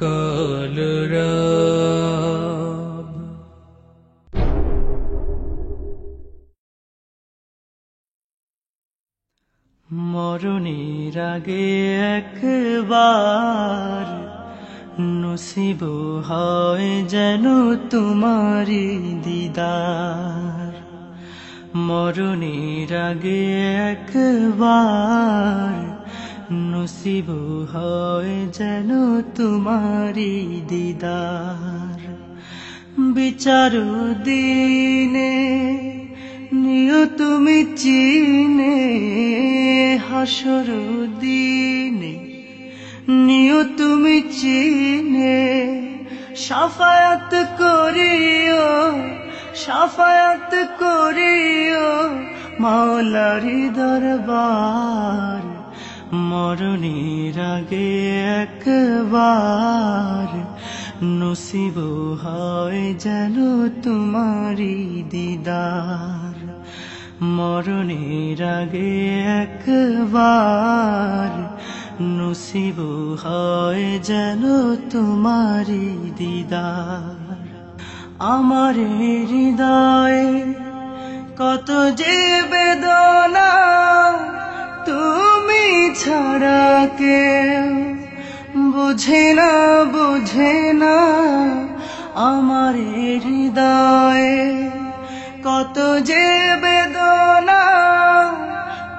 কালরাব মরণের আগে একবার নসিব হয় যেন তোমারি দিদার। মরণের আগে একবার নসিব হয় যেন তোমারি দিদার। বিচার দিনে নিও তুমি চিনে, হাসর দিনে নিও তুমি চিনে, শাফায়াত করিও, শাফায়াত করিও মাওলারি দরবার। মরণের আগে একবার নসিব হয় যেন তোমারি দিদার। মরণের আগে একবার নসিব হয় যেন তোমারি দিদার। আমার হৃদয়ে কত যে বেদনা, তুমি ছাড়া কেউ বুঝে না, বুঝে না। আমার হৃদয়ে কত যে বেদনা,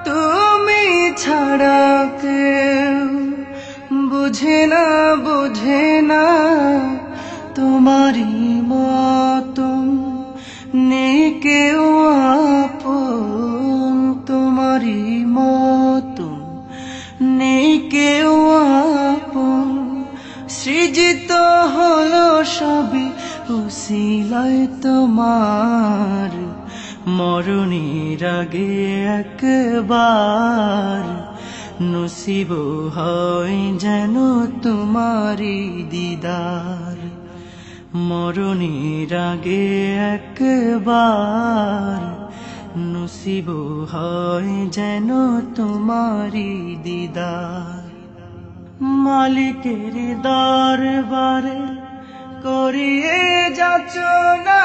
তুমি ছাড়া কেউ বুঝে না, বুঝে না। তোমারই মতন নেই কেউ আপন, তোমারই মতন নেই কেউ আপন। সৃজিত হলো সবই উসিলায় তোমার। মরণের আগে একবার নসিব হয় যেন তোমারি দিদার। মরণের আগে একবার নসিব হয় যেন তোমারি দিদার। মালিকের দরবারে করিয়ে যাচনা,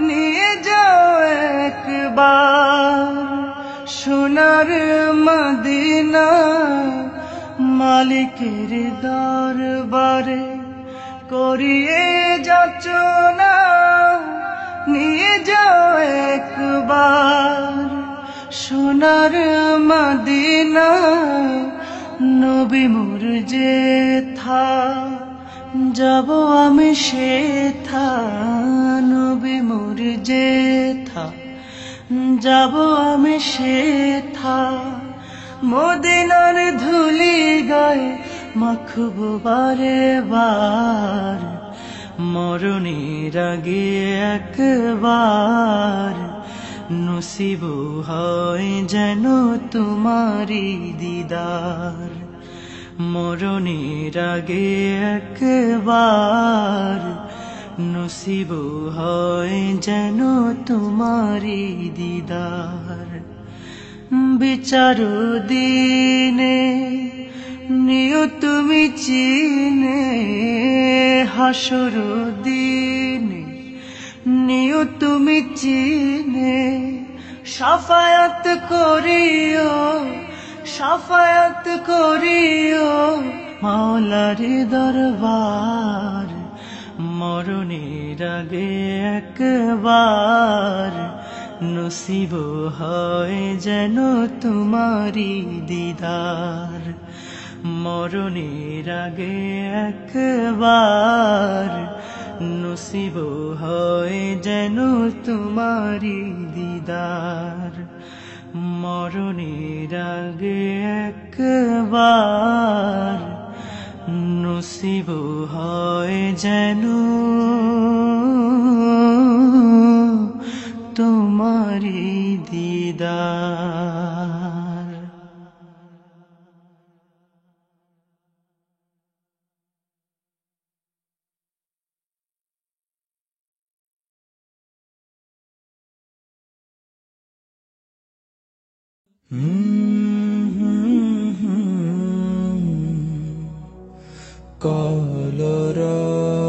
নিয়ে যাও একবার সোনার মদিনা। মালিকের দরবারে করিয়ে যাচনা, নিয়ে যাও একবার সোনার মদিনা। নবী মোর যেথা যাব আমি সেথা, নবী মোর যেথা যাব আমি সেথা। মদিনার ধুলি গায়ে মাখবো বারে বার। মরণের আগে একবার নসিব হয় যেন তোমারি দিদার। মরণের আগে একবার নসিব হয় যেন তোমারি দিদার। বিচার দিনে নিও তুমি চিনে, হাসর দিনে নিও তুমি চিনে, শাফায়াত করিও, শাফায়াত করিও মাওলারি দরবার। মরণের আগে একবার নসিব হয় যেন তোমারি দিদার। মরণের আগে একবার নসিব হয় যেন তোমারি দিদার। মরণের আগে একবার নসিব হয় যেন তোমারি দিদার। কলরব